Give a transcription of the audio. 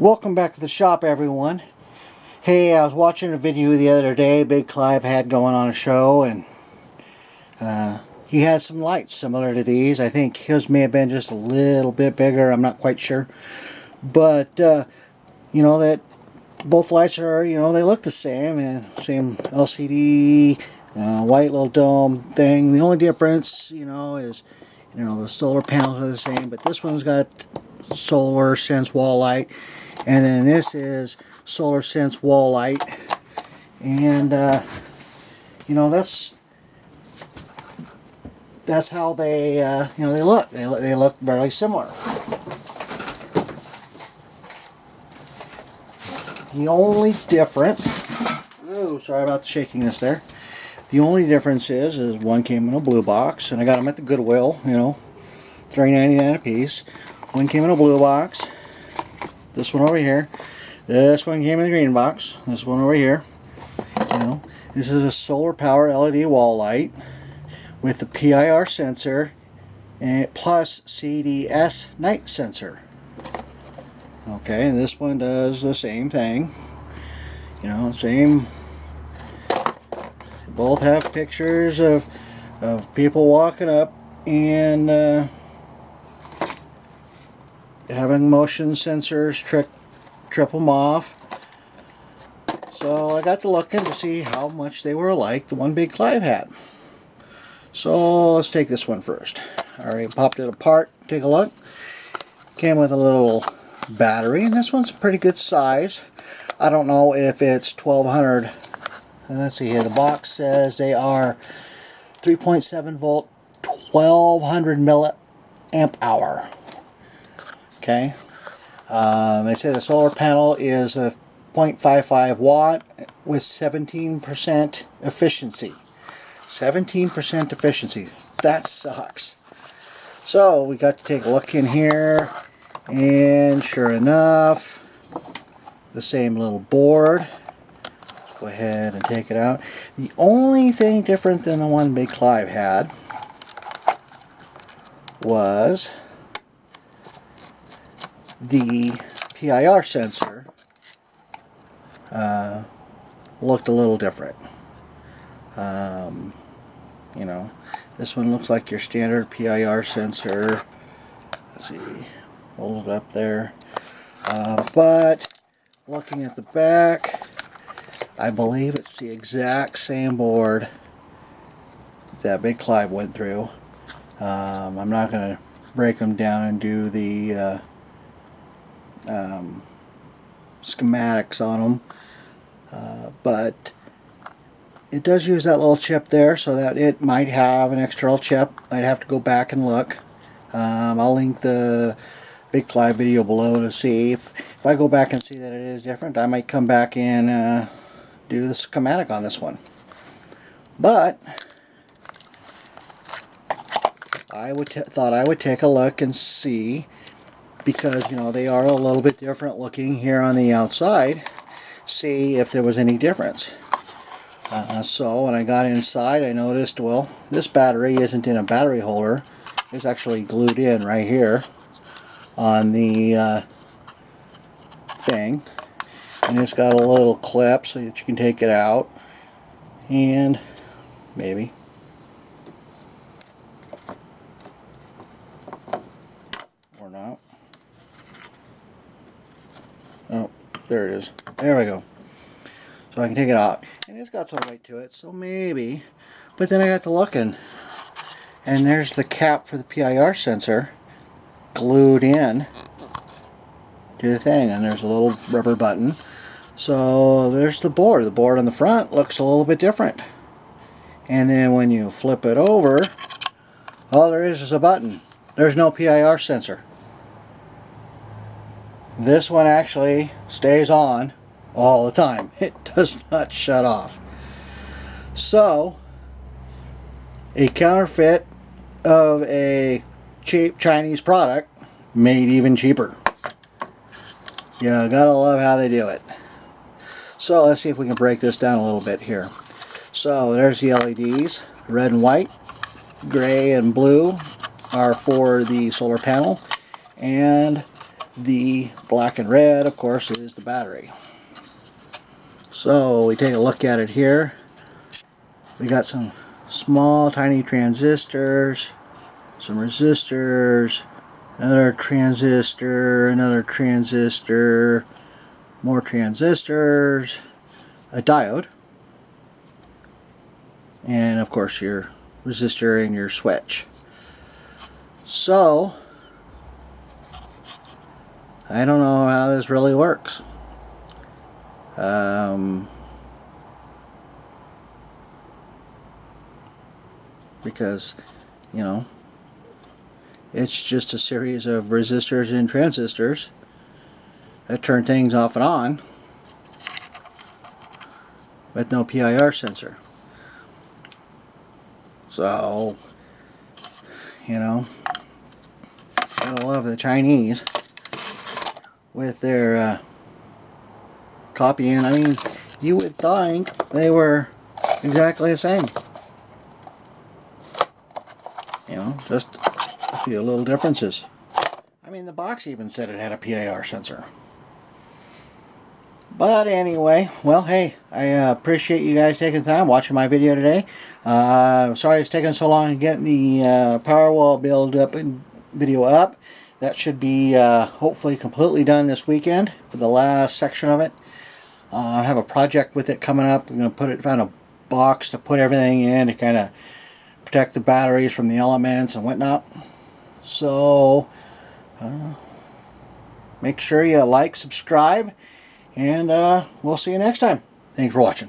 Welcome back to the shop, everyone. Hey, I was watching a video the other day Big Clive had going on a show, and he had some lights similar to these. I think his may have been just a little bit bigger, I'm not quite sure. But, you know, that both lights are, you know, they look the same, and same LCD, white little dome thing. The only difference, you know, is, you know, the solar panels are the same, but this one's got solar sense wall light, and then this is solar sense wall light, and you know, that's how they you know, they look. They look very similar. The only difference, oh, sorry about the shakiness there. The only difference is one came in a blue box, and I got them at the Goodwill, you know, $3.99 a piece. One came in a blue box. This one over here. This one came in the green box. This one over here. You know, this is a solar power LED wall light with the PIR sensor and plus CDS night sensor. Okay, and this one does the same thing. You know, same. Both have pictures of people walking up and having motion sensors trip them off. So I got to looking to see how much they were like the one Big Clive had. So let's take this one first. I already popped it apart. Take a look. Came with a little battery, and this one's a pretty good size. I don't know if it's 1200. Let's see here. The box says they are 3.7 volt, 1200 milliamp hour. Okay. They say the solar panel is a 0.55 watt with 17% efficiency. 17% efficiency. That sucks. So we got to take a look in here, and sure enough, the same little board. Let's go ahead and take it out. The only thing different than the one Big Clive had was the PIR sensor looked a little different. You know, this one looks like your standard PIR sensor. Let's see, hold it up there. But looking at the back, I believe it's the exact same board that Big Clive went through. I'm not going to break them down and do the schematics on them, but it does use that little chip there, so that it might have an external chip. I'd have to go back and look. I'll link the Big Clive video below to see if I go back and see that it is different. I might come back and do the schematic on this one. But I thought I would take a look and see, because, you know, they are a little bit different looking here on the outside, see if there was any difference. So when I got inside, I noticed, well, this battery isn't in a battery holder. It's actually glued in right here on the thing, and it's got a little clip so that you can take it out, and maybe or not. Oh, there it is. There we go. So I can take it out, and it's got some weight to it, so maybe. But then I got to looking, and there's the cap for the PIR sensor glued in to the thing, and there's a little rubber button. So there's the board. The board on the front looks a little bit different, and then when you flip it over, all there is a button. There's no PIR sensor. This one actually stays on all the time. It does not shut off. So a counterfeit of a cheap Chinese product made even cheaper. Yeah, gotta love how they do it. So let's see if we can break this down a little bit here. So there's the LEDs. Red and white, gray and blue are for the solar panel, and The black and red, of course, is the battery. So we take a look at it here. We got some small tiny transistors, some resistors, another transistor, more transistors, a diode, and of course your resistor and your switch. So I don't know how this really works. Because, you know, it's just a series of resistors and transistors that turn things off and on with no PIR sensor. So, you know, I love the Chinese with their copying. I mean, you would think they were exactly the same. You know, just a few little differences. I mean, the box even said it had a PIR sensor. But anyway, well, hey, I appreciate you guys taking the time watching my video today. Sorry it's taking so long to get the Powerwall build up and video up. That should be hopefully completely done this weekend for the last section of it. I have a project with it coming up. I'm going to find a box to put everything in to kind of protect the batteries from the elements and whatnot. So make sure you like, subscribe, and we'll see you next time. Thanks for watching.